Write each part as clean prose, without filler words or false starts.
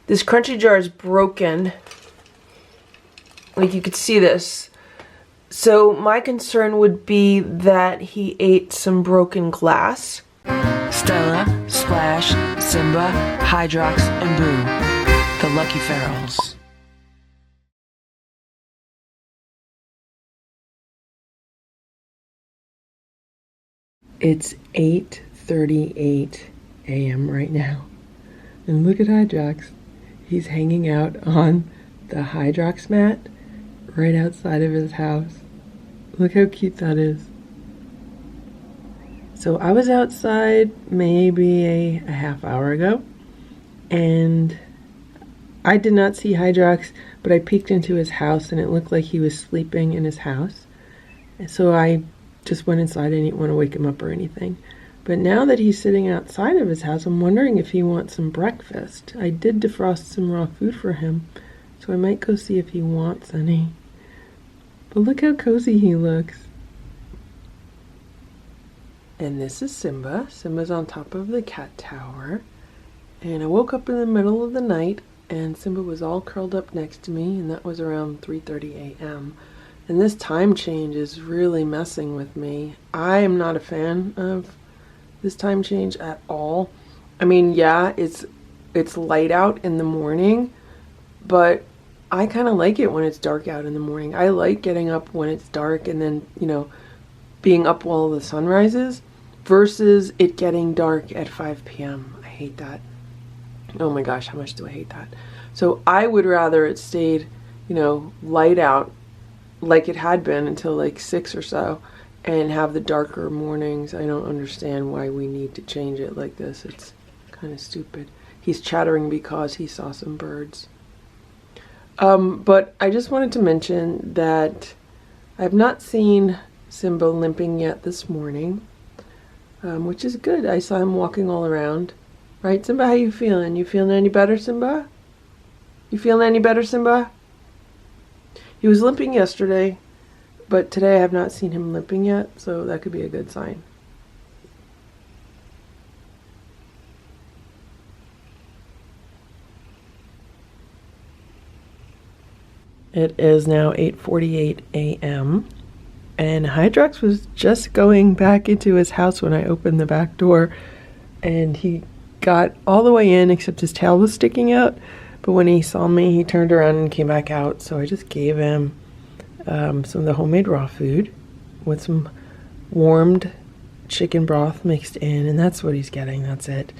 This crunchy jar is broken. Like, you could see this. So my concern would be that he ate some broken glass. Stella, Splash, Simba, Hydrox, and Boo, the Lucky Ferals. It's 8:38 a.m. right now. And look at Hydrox. He's hanging out on the Hydrox mat right outside of his house. Look how cute that is. So I was outside maybe a half hour ago, and I did not see Hydrox, but I peeked into his house and it looked like he was sleeping in his house. And so I just went inside. I didn't want to wake him up or anything. But now that he's sitting outside of his house, I'm wondering if he wants some breakfast. I did defrost some raw food for him, so I might go see if he wants any. But look how cozy he looks. And this is Simba. Simba's on top of the cat tower. And I woke up in the middle of the night and Simba was all curled up next to me, and that was around 3:30 a.m. And this time change is really messing with me. I am not a fan of this time change at all. I mean, yeah, it's light out in the morning, but I kind of like it when it's dark out in the morning. I like getting up when it's dark and then, you know, being up while the sun rises versus it getting dark at 5 p.m. I hate that. Oh my gosh, how much do I hate that? So I would rather it stayed, you know, light out like it had been until like 6 or so and have the darker mornings. I don't understand why we need to change it like this. It's kind of stupid. He's chattering because he saw some birds. But I just wanted to mention that I have not seen Simba limping yet this morning, which is good. I saw him walking all around. Right, Simba? How you feeling? You feeling any better, Simba? You feeling any better, Simba? He was limping yesterday, but today I have not seen him limping yet, so that could be a good sign. It is now 8:48 a.m. and Hydrox was just going back into his house when I opened the back door, and he got all the way in except his tail was sticking out, but when he saw me he turned around and came back out. So I just gave him some of the homemade raw food with some warmed chicken broth mixed in, and that's what he's getting. That's it.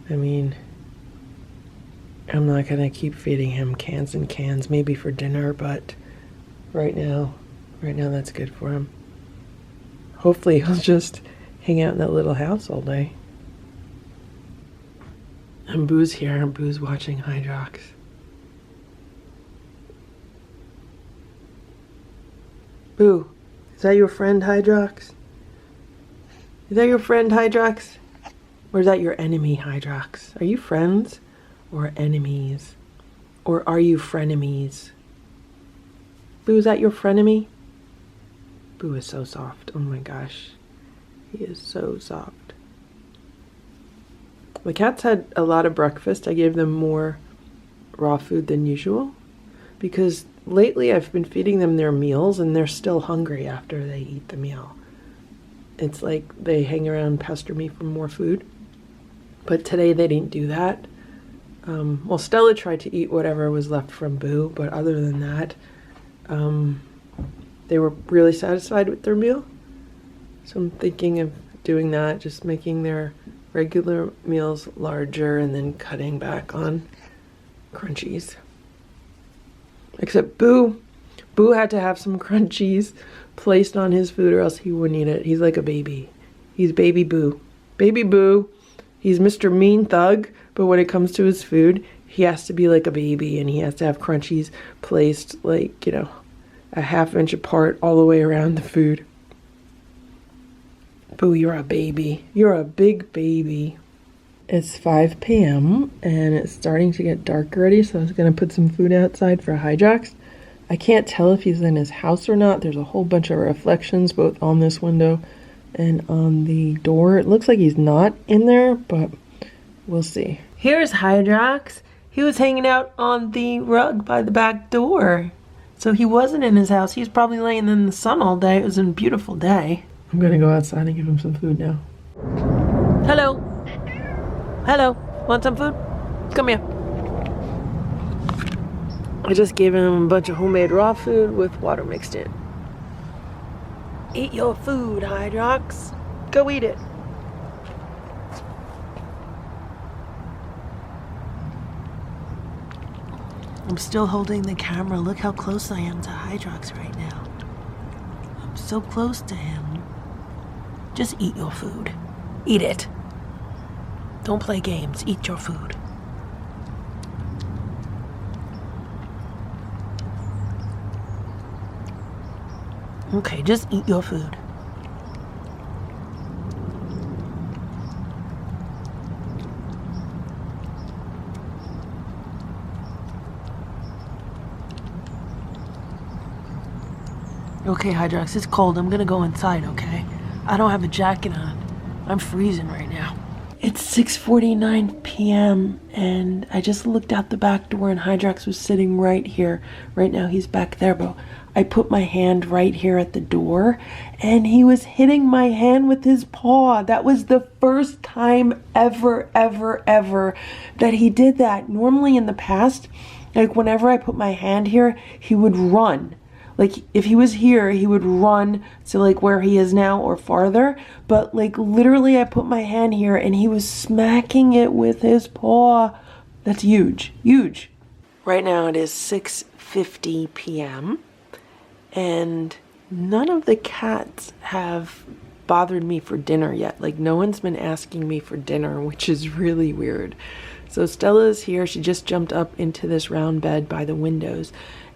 I mean, I'm not gonna keep feeding him cans and cans, maybe for dinner, but right now that's good for him. Hopefully he'll just hang out in that little house all day. And Boo's here, and Boo's watching Hydrox. Boo, is that your friend Hydrox? Is that your friend Hydrox? Or is that your enemy Hydrox? Are you friends or enemies? Or are you frenemies? Boo, is that your frenemy? Boo is so soft. Oh my gosh. He is so soft. The cats had a lot of breakfast. I gave them more raw food than usual because lately I've been feeding them their meals and they're still hungry after they eat the meal. It's like they hang around and pester me for more food. But today they didn't do that. Well, Stella tried to eat whatever was left from Boo, but other than that, they were really satisfied with their meal. So I'm thinking of doing that, just making their regular meals larger and then cutting back on crunchies. Except Boo had to have some crunchies placed on his food or else he wouldn't eat it. He's like a baby. He's baby Boo. Baby Boo. He's Mr. Mean Thug, but when it comes to his food, he has to be like a baby and he has to have crunchies placed like, you know, a ½ inch apart all the way around the food. Boo, you're a baby. You're a big baby. It's 5 p.m. and it's starting to get dark already, so I was going to put some food outside for Hydrox. I can't tell if he's in his house or not. There's a whole bunch of reflections both on this window and on the door. It looks like he's not in there, but we'll see. Here's Hydrox, He was hanging out on the rug by the back door. So he wasn't in his house. He was probably laying in the sun all day. It was a beautiful day. I'm gonna go outside and give him some food now. Hello. Hello. Want some food? Come here. I just gave him a bunch of homemade raw food with water mixed in. Eat your food, Hydrox. Go eat it. I'm still holding the camera. Look how close I am to Hydrox right now. I'm so close to him. Just eat your food. Eat it. Don't play games. Eat your food. Okay, just eat your food. Okay, Hydrox, it's cold. I'm gonna go inside, okay? I don't have a jacket on. I'm freezing right now. It's 6:49 p.m. and I just looked out the back door and Hydrox was sitting right here. Right now he's back there, but I put my hand right here at the door and he was hitting my hand with his paw. That was the first time ever that he did that. Normally in the past, like whenever I put my hand here, he would run. Like if he was here, he would run to like where he is now or farther. But like literally I put my hand here and he was smacking it with his paw. That's huge, huge. Right now it is 6:50 p.m. and none of the cats have bothered me for dinner yet. Like no one's been asking me for dinner, which is really weird. So Stella's here. She just jumped up into this round bed by the windows.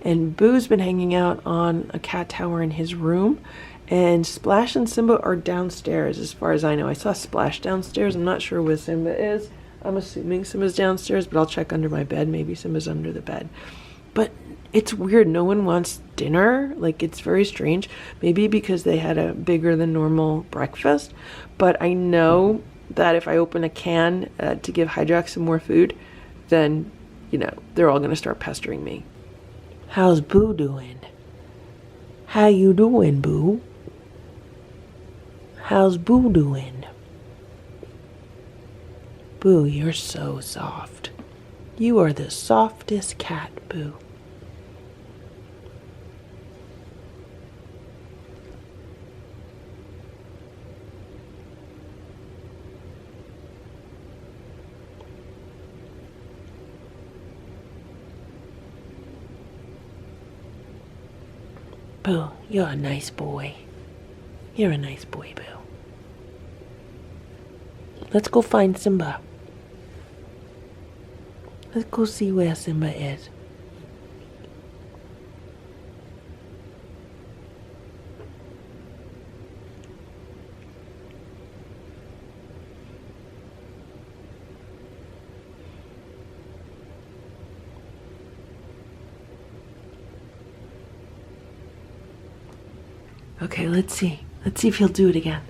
And Boo's been hanging out on a cat tower in his room. And Splash and Simba are downstairs as far as I know. I saw Splash downstairs. I'm not sure where Simba is. I'm assuming Simba's downstairs, but I'll check under my bed. Maybe Simba's under the bed. But it's weird. No one wants dinner. Like, it's very strange. Maybe because they had a bigger than normal breakfast. But I know that if I open a can to give Hydrox some more food, then, you know, they're all going to start pestering me. How's Boo doing? How you doing, Boo? How's Boo doing? Boo, you're so soft. You are the softest cat, Boo. Boo, you're a nice boy. You're a nice boy, Boo. Let's go find Simba. Let's go see where Simba is. Okay, let's see. Let's see if he'll do it again.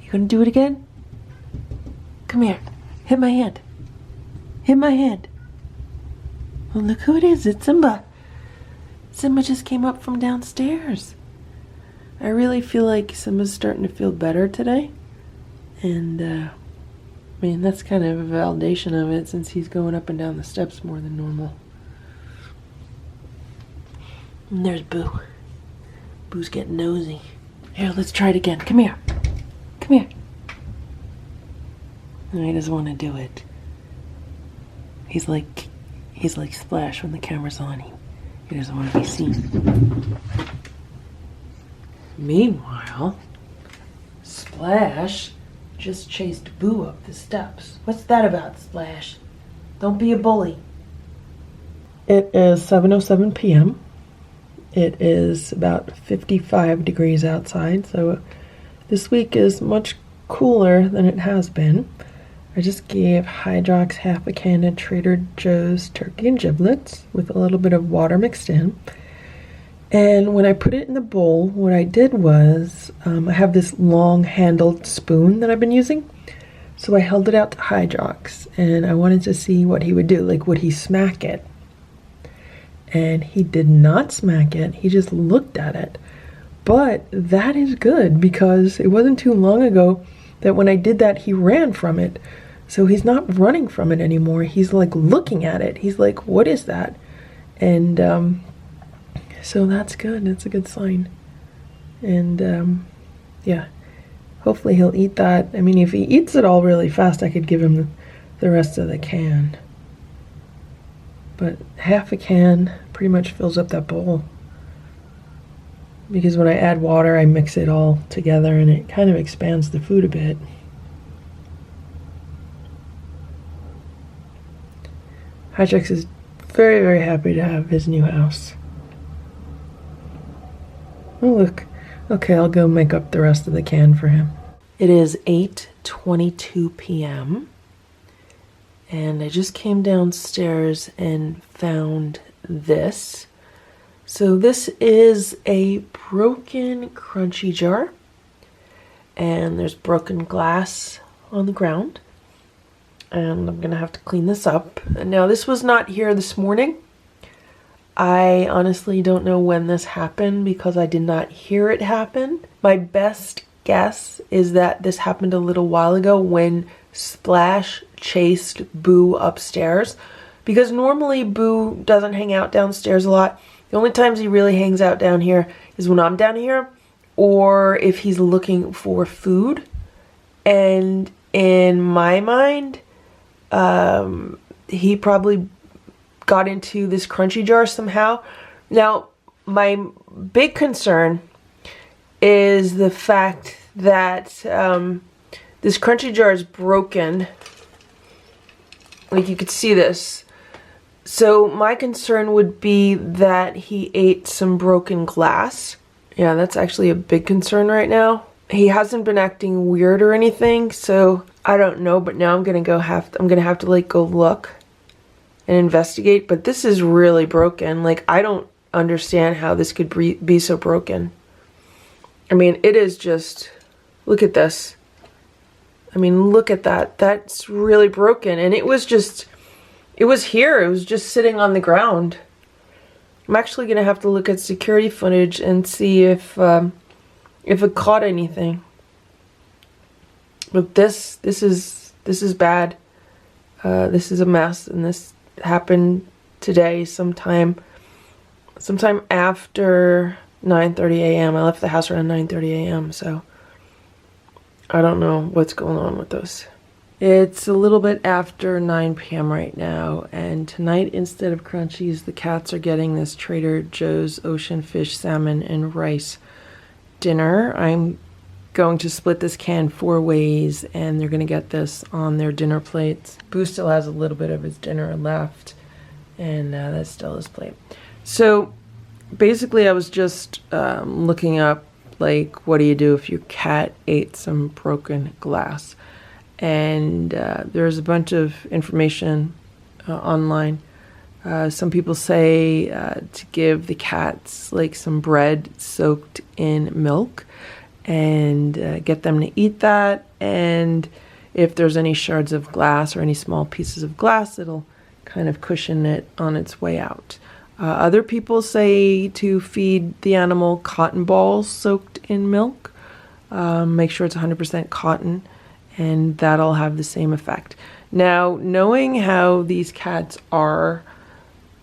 You gonna do it again? Come here. Hit my hand. Hit my hand. Oh, look who it is. It's Simba. Simba just came up from downstairs. I really feel like Simba's starting to feel better today. And, I mean, that's kind of a validation of it since he's going up and down the steps more than normal. And there's Boo. Boo's getting nosy. Here, let's try it again. Come here. Come here. No, he doesn't want to do it. He's like Splash when the camera's on him. He doesn't want to be seen. Meanwhile, Splash just chased Boo up the steps. What's that about, Splash? Don't be a bully. It is 7:07 p.m. It is about 55 degrees outside, so this week is much cooler than it has been. I just gave Hydrox half a can of Trader Joe's turkey and giblets with a little bit of water mixed in. And when I put it in the bowl, what I did was, I have this long-handled spoon that I've been using. So I held it out to Hydrox, and I wanted to see what he would do. Like, would he smack it? And he did not smack it. He just looked at it. But that is good, because it wasn't too long ago that when I did that, he ran from it. So he's not running from it anymore. He's like looking at it. He's like, what is that? And so that's good. That's a good sign. And yeah. Hopefully he'll eat that. I mean, if he eats it all really fast, I could give him the rest of the can. But half a can pretty much fills up that bowl. Because when I add water, I mix it all together and it kind of expands the food a bit. Hydrox is very, very happy to have his new house. Oh, look. Okay, I'll go make up the rest of the can for him. It is 8:22 p.m. and I just came downstairs and found this. So this is a broken crunchy jar, and there's broken glass on the ground, and I'm gonna have to clean this up. Now, this was not here this morning. I honestly don't know when this happened because I did not hear it happen. My best guess is that this happened a little while ago when Splash chased Boo upstairs, because normally Boo doesn't hang out downstairs a lot. The only times he really hangs out down here is when I'm down here, or if he's looking for food. And in my mind, he probably got into this crunchy jar somehow. Now, my big concern is the fact that this crunchy jar is broken. Like, you could see this. So my concern would be that he ate some broken glass. Yeah, that's actually a big concern right now. He hasn't been acting weird or anything, so I don't know, but now I'm gonna have to like go look and investigate. But this is really broken. Like, I don't understand how this could be so broken. I mean, it is just, look at this. I mean, look at that. That's really broken. And it was here. It was just sitting on the ground. I'm actually going to have to look at security footage and see if it caught anything. But this is bad. This is a mess, and this happened today sometime after 9:30 a.m. I left the house around 9:30 a.m. so I don't know what's going on with those. It's a little bit after 9 p.m. right now, and tonight, instead of crunchies, the cats are getting this Trader Joe's ocean fish, salmon, and rice dinner. I'm going to split this can 4 ways, and they're going to get this on their dinner plates. Boo still has a little bit of his dinner left, and that's still his plate. So basically, I was just looking up, like, what do you do if your cat ate some broken glass? And there's a bunch of information online. Some people say to give the cats like some bread soaked in milk and get them to eat that. And if there's any shards of glass or any small pieces of glass, it'll kind of cushion it on its way out. Other people say to feed the animal cotton balls soaked in milk. Make sure it's 100% cotton, and that'll have the same effect. Now, knowing how these cats are,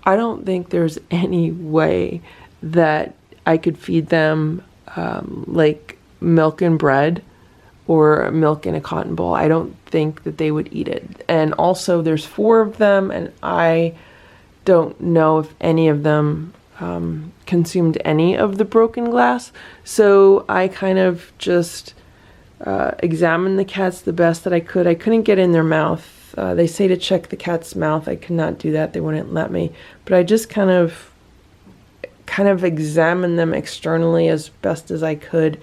I don't think there's any way that I could feed them like milk and bread or milk in a cotton ball. I don't think that they would eat it. And also, there's 4 of them, and I don't know if any of them consumed any of the broken glass. So I kind of just examined the cats the best that I could. I couldn't get in their mouth. They say to check the cat's mouth. I could not do that. They wouldn't let me. But I just kind of examined them externally as best as I could.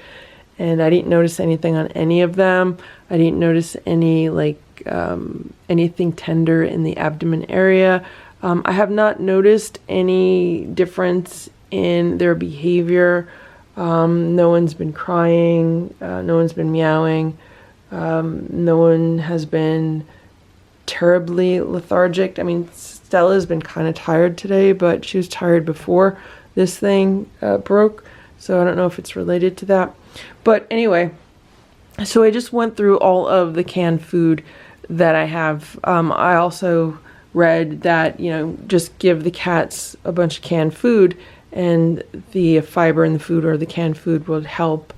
And I didn't notice anything on any of them. I didn't notice any anything tender in the abdomen area. I have not noticed any difference in their behavior. No one's been crying. No one's been meowing. No one has been terribly lethargic. I mean, Stella's been kind of tired today, but she was tired before this thing broke, so I don't know if it's related to that. But anyway, so I just went through all of the canned food that I have. I also read that, you know, just give the cats a bunch of canned food, and the fiber in the food or the canned food will help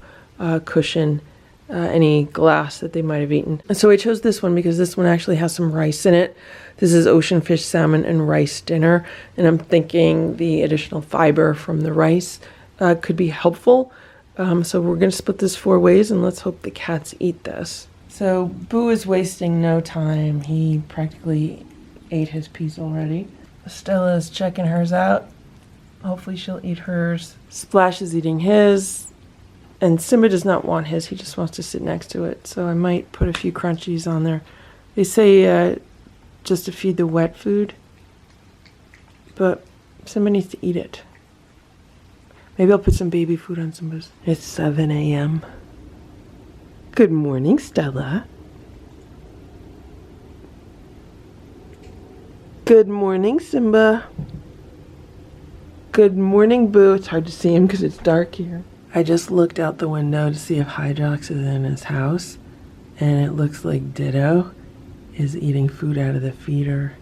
cushion any glass that they might have eaten. And so I chose this one because this one actually has some rice in it. This is ocean fish, salmon, and rice dinner, and I'm thinking the additional fiber from the rice could be helpful. So we're going to split this 4 ways, and let's hope the cats eat this. So Boo is wasting no time. He practically ate his piece already. Stella's checking hers out. Hopefully she'll eat hers. Splash is eating his. And Simba does not want his. He just wants to sit next to it. So I might put a few crunchies on there. They say just to feed the wet food. But Simba needs to eat it. Maybe I'll put some baby food on Simba's. It's 7 a.m. Good morning, Stella. Good morning, Simba. Good morning, Boo. It's hard to see him because it's dark here. I just looked out the window to see if Hydrox is in his house, and it looks like Ditto is eating food out of the feeder.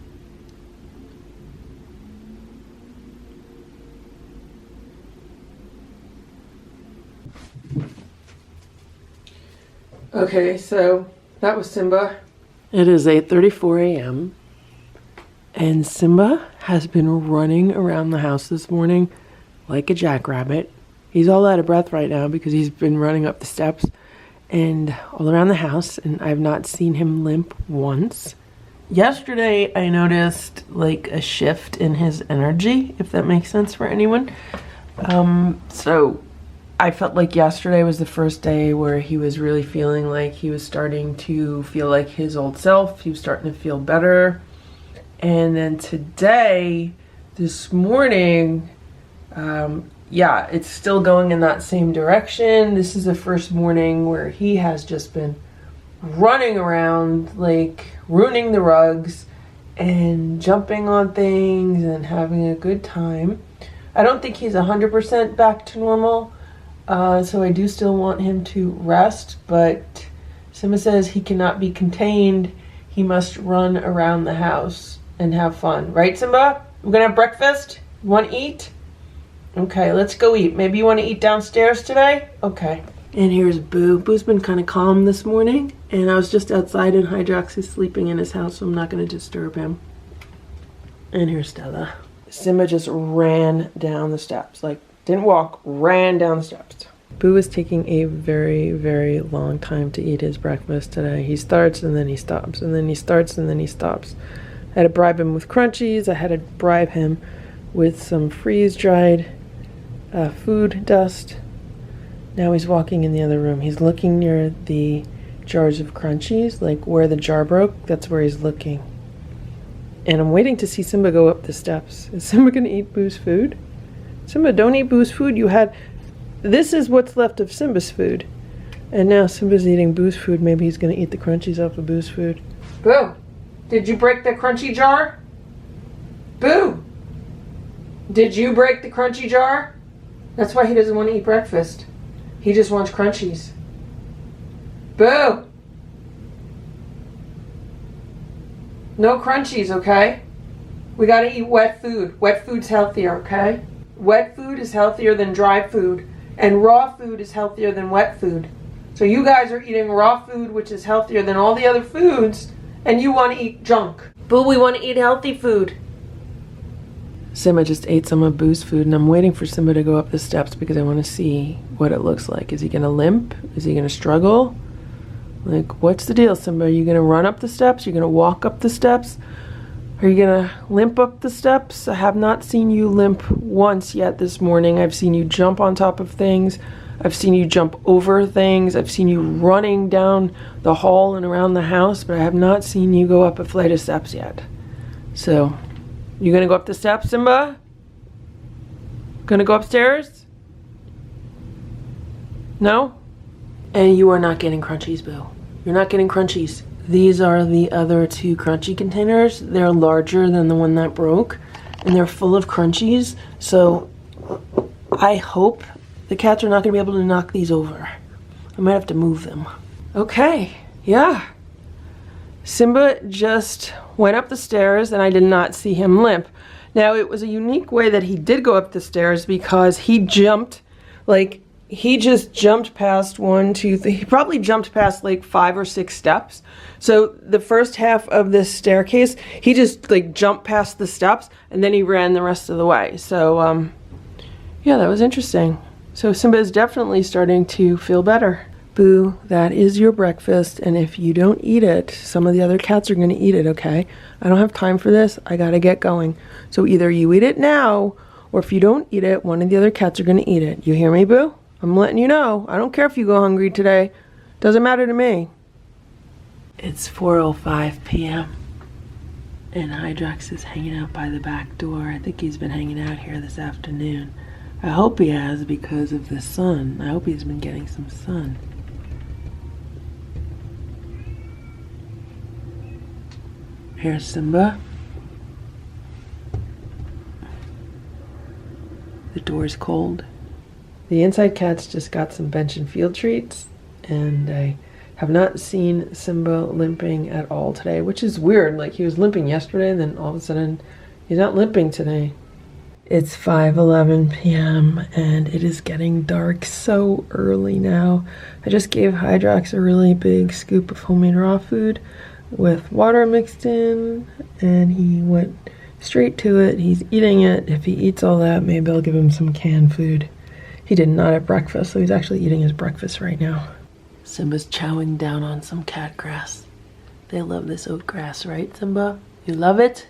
Okay, so that was Simba. It is 8:34 a.m. and Simba has been running around the house this morning like a jackrabbit. He's all out of breath right now because he's been running up the steps and all around the house, and I've not seen him limp once. Yesterday, I noticed like a shift in his energy, if that makes sense for anyone. So I felt like yesterday was the first day where he was really feeling like he was starting to feel like his old self. He was starting to feel better. And then today, this morning, yeah, it's still going in that same direction. This is the first morning where he has just been running around, like ruining the rugs and jumping on things and having a good time. I don't think he's 100% back to normal, so I do still want him to rest, but Simba says he cannot be contained. He must run around the house and have fun. Right, Simba? We're gonna have breakfast? You want to eat? Okay, let's go eat. Maybe you want to eat downstairs today? Okay. And here's Boo. Boo's been kind of calm this morning, and I was just outside and Hydrox is sleeping in his house, so I'm not going to disturb him. And here's Stella. Simba just ran down the steps. Like, didn't walk, ran down the steps. Boo is taking a very, very long time to eat his breakfast today. He starts and then he stops, and then he starts and then he stops. I had to bribe him with crunchies. I had to bribe him with some freeze-dried food dust. Now he's walking in the other room. He's looking near the jars of crunchies, like where the jar broke. That's where he's looking. And I'm waiting to see Simba go up the steps. Is Simba going to eat Boo's food? Simba, don't eat Boo's food. You had... This is what's left of Simba's food. And now Simba's eating Boo's food. Maybe he's going to eat the crunchies off of Boo's food. Boo! Did you break the crunchy jar? Boo! Did you break the crunchy jar? That's why he doesn't want to eat breakfast. He just wants crunchies. Boo! No crunchies, okay? We gotta eat wet food. Wet food's healthier, okay? Wet food is healthier than dry food, and raw food is healthier than wet food. So you guys are eating raw food, which is healthier than all the other foods, and you want to eat junk. Boo, we want to eat healthy food. Simba just ate some of Boo's food, and I'm waiting for Simba to go up the steps because I want to see what it looks like. Is he going to limp? Is he going to struggle? Like, what's the deal, Simba? Are you going to run up the steps? Are you going to walk up the steps? Are you going to limp up the steps? I have not seen you limp once yet this morning. I've seen you jump on top of things. I've seen you jump over things. I've seen you running down the hall and around the house, but I have not seen you go up a flight of steps yet. So... You gonna go up the steps, Simba? Gonna go upstairs? No? And you are not getting crunchies, Boo. You're not getting crunchies. These are the other two crunchy containers. They're larger than the one that broke, and they're full of crunchies. So I hope the cats are not gonna be able to knock these over. I might have to move them. Okay, yeah. Simba just went up the stairs and I did not see him limp. Now it was a unique way that he did go up the stairs because he jumped, like he just jumped past 1, 2, 3, he probably jumped past like 5 or 6 steps. So the first half of this staircase, he just like jumped past the steps and then he ran the rest of the way. So yeah, that was interesting. So Simba is definitely starting to feel better. Boo, that is your breakfast, and if you don't eat it, some of the other cats are gonna eat it, okay? I don't have time for this, I gotta get going. So either you eat it now, or if you don't eat it, one of the other cats are gonna eat it. You hear me, Boo? I'm letting you know. I don't care if you go hungry today. Doesn't matter to me. It's 4:05 p.m. and Hydrox is hanging out by the back door. I think he's been hanging out here this afternoon. I hope he has because of the sun. I hope he's been getting some sun. Here's Simba. The door's cold. The inside cats just got some bench and field treats, and I have not seen Simba limping at all today, which is weird. Like, he was limping yesterday, and then all of a sudden, he's not limping today. It's 5:11 p.m. and it is getting dark so early now. I just gave Hydrox a really big scoop of homemade raw food with water mixed in, and he went straight to it. He's eating it. If he eats all that, maybe I'll give him some canned food. He did not at breakfast, so he's actually eating his breakfast right now. Simba's chowing down on some cat grass. They love this oat grass, right, Simba? You love it?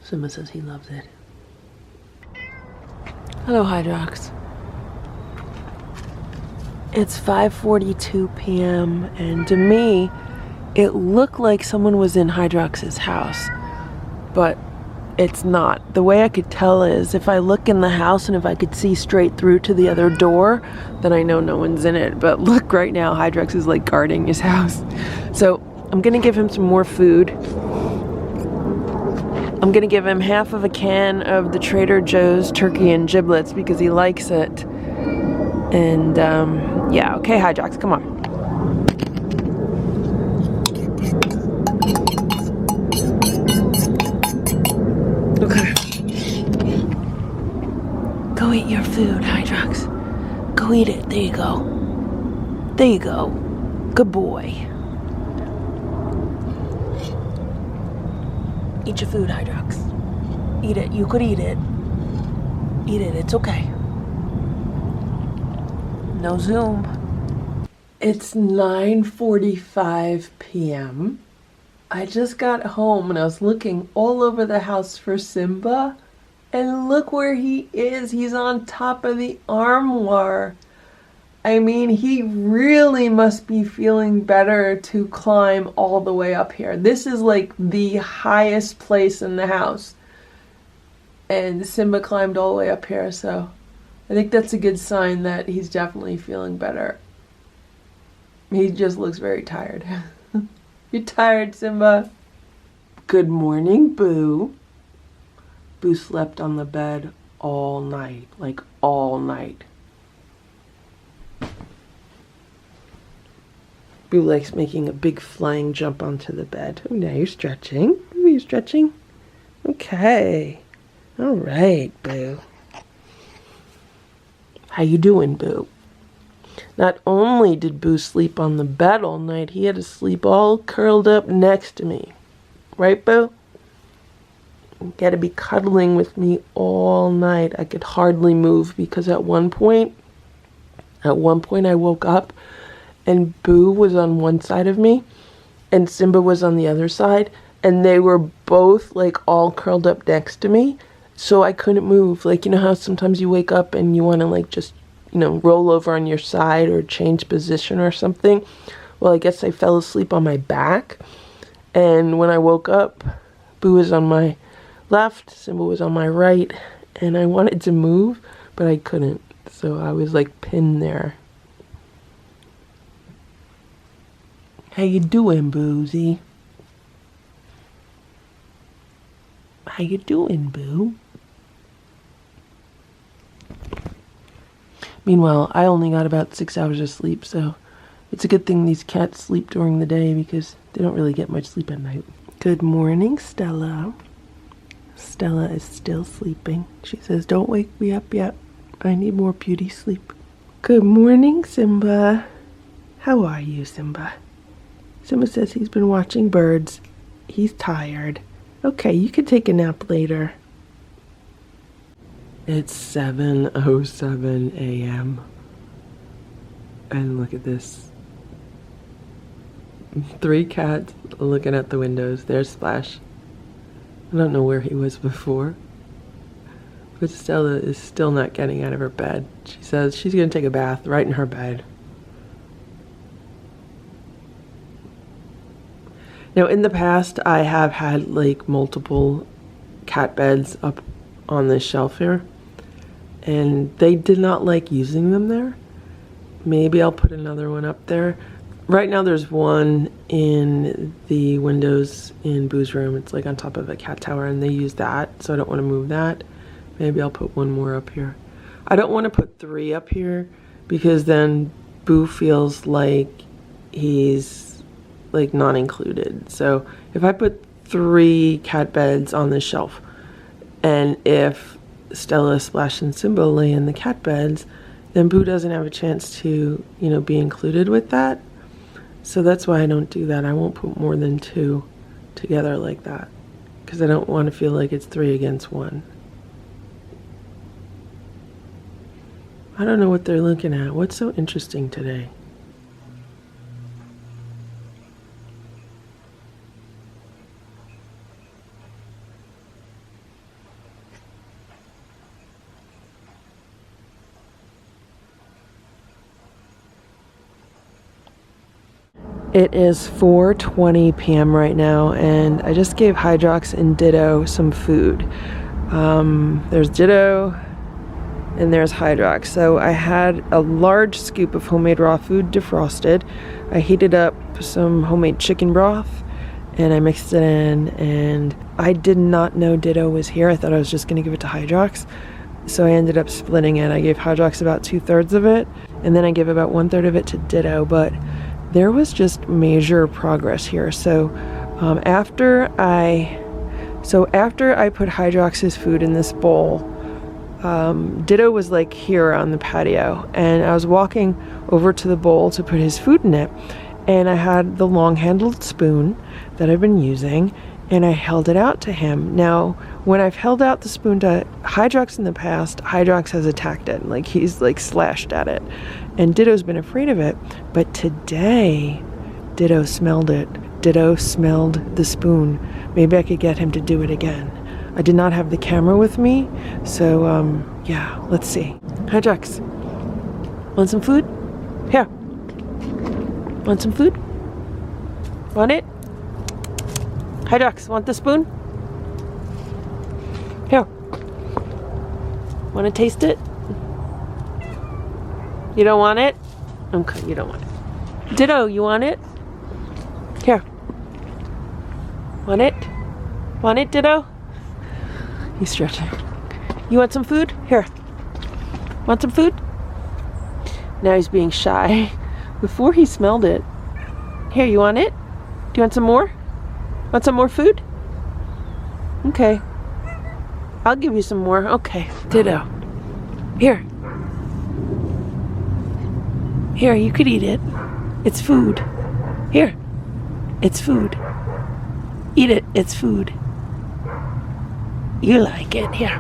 Simba says he loves it. Hello, Hydrox. It's 5:42 p.m. and to me, it looked like someone was in Hydrox's house, but it's not. The way I could tell is if I look in the house and if I could see straight through to the other door, then I know no one's in it. But look, right now, Hydrox is like guarding his house. So I'm gonna give him some more food. I'm gonna give him half of a can of the Trader Joe's turkey and giblets because he likes it. And yeah, okay, Hydrox, come on. Okay. Go eat your food, Hydrox. Go eat it. There you go. There you go. Good boy. Eat your food, Hydrox. Eat it. You could eat it. Eat it. It's okay. No Zoom. It's 9:45 p.m. I just got home and I was looking all over the house for Simba, and look where he is. He's on top of the armoire. I mean, he really must be feeling better to climb all the way up here. This is like the highest place in the house. And Simba climbed all the way up here, so I think that's a good sign that he's definitely feeling better. He just looks very tired. You tired, Simba? Good morning, Boo. Boo slept on the bed all night, like all night. Boo likes making a big flying jump onto the bed. Oh, now you're stretching. Oh, you're stretching? Okay. All right, Boo. How you doing, Boo? Not only did Boo sleep on the bed all night, he had to sleep all curled up next to me. Right, Boo? You had to be cuddling with me all night. I could hardly move because at one point I woke up and Boo was on one side of me and Simba was on the other side, and they were both like all curled up next to me, so I couldn't move. Like, you know how sometimes you wake up and you want to like just, you know, roll over on your side or change position or something? Well, I guess I fell asleep on my back, and when I woke up, Boo was on my left, Simba was on my right, and I wanted to move, but I couldn't, so I was like pinned there. How you doing, Boozy? How you doing, Boo? Meanwhile, I only got about 6 hours of sleep, so it's a good thing these cats sleep during the day because they don't really get much sleep at night. Good morning, Stella. Stella is still sleeping. She says, "Don't wake me up yet. I need more beauty sleep." Good morning, Simba. How are you, Simba? Simba says he's been watching birds. He's tired. Okay, you can take a nap later. It's 7:07 a.m. And look at this. 3 cats looking at the windows. There's Splash. I don't know where he was before. But Stella is still not getting out of her bed. She says she's going to take a bath right in her bed. Now, in the past, I have had like multiple cat beds up on this shelf here. And they did not like using them there. Maybe I'll put another one up there. Right now there's one in the windows in Boo's room. It's like on top of a cat tower and they use that, so I don't want to move that. Maybe I'll put one more up here. I don't want to put 3 up here because then Boo feels like he's like not included. So if I put 3 cat beds on this shelf, and if Stella, Splash, and Simba lay in the cat beds, then Boo doesn't have a chance to, you know, be included with that. So that's why I don't do that. I won't put more than 2 together like that because I don't want to feel like it's 3 against 1. I don't know what they're looking at. What's so interesting today? It is 4:20 p.m. right now, and I just gave Hydrox and Ditto some food. There's Ditto, and there's Hydrox. So I had a large scoop of homemade raw food defrosted. I heated up some homemade chicken broth, and I mixed it in, and I did not know Ditto was here. I thought I was just going to give it to Hydrox. So I ended up splitting it. I gave Hydrox about 2/3 of it, and then I gave about 1/3 of it to Ditto, but there was just major progress here. So after I put Hydrox's food in this bowl, Ditto was like here on the patio, and I was walking over to the bowl to put his food in it, and I had the long-handled spoon that I've been using, and I held it out to him. Now, when I've held out the spoon to Hydrox in the past, Hydrox has attacked it, like he's like slashed at it, and Ditto's been afraid of it. But today, Ditto smelled it. Ditto smelled the spoon. Maybe I could get him to do it again. I did not have the camera with me, so yeah, let's see. Hydrox, want some food? Here. Want some food? Want it? Hydrox, want the spoon? Here. Want to taste it? You don't want it? Okay, you don't want it. Ditto, you want it? Here. Want it? Want it, Ditto? He's stretching. You want some food? Here. Want some food? Now he's being shy. Before he smelled it. Here, you want it? Do you want some more? Want some more food? Okay. I'll give you some more. Okay. Ditto. Here. Here, you could eat it. It's food. Here. It's food. Eat it. It's food. You like it. Here.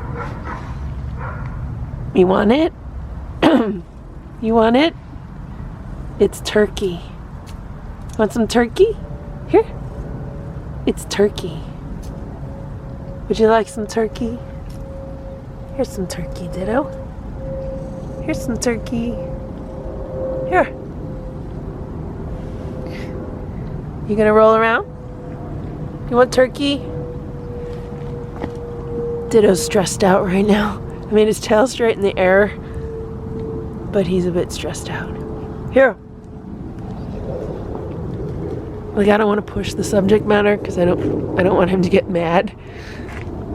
You want it? You want it? It's turkey. Want some turkey? Here. It's turkey. Would you like some turkey? Here's some turkey, Ditto. Here's some turkey. Here. You gonna roll around? You want turkey? Ditto's stressed out right now. I mean, his tail's straight in the air, but he's a bit stressed out. Here. Like, I don't want to push the subject matter because I don't want him to get mad.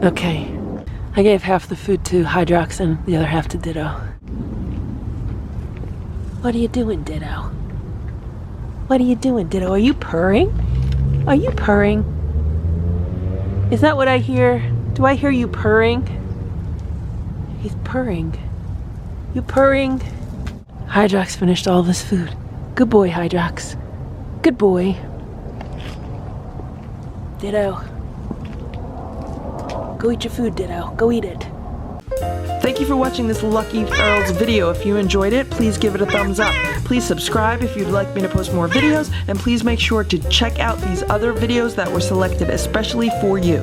Okay. I gave half the food to Hydrox and the other half to Ditto. What are you doing, Ditto? What are you doing, Ditto? Are you purring? Are you purring? Is that what I hear? Do I hear you purring? He's purring. You purring? Hydrox finished all of his food. Good boy, Hydrox. Good boy. Ditto. Go eat your food, Ditto. Go eat it. Thank you for watching this Lucky Ferals video. If you enjoyed it, please give it a thumbs up. Please subscribe if you'd like me to post more videos, and please make sure to check out these other videos that were selected especially for you.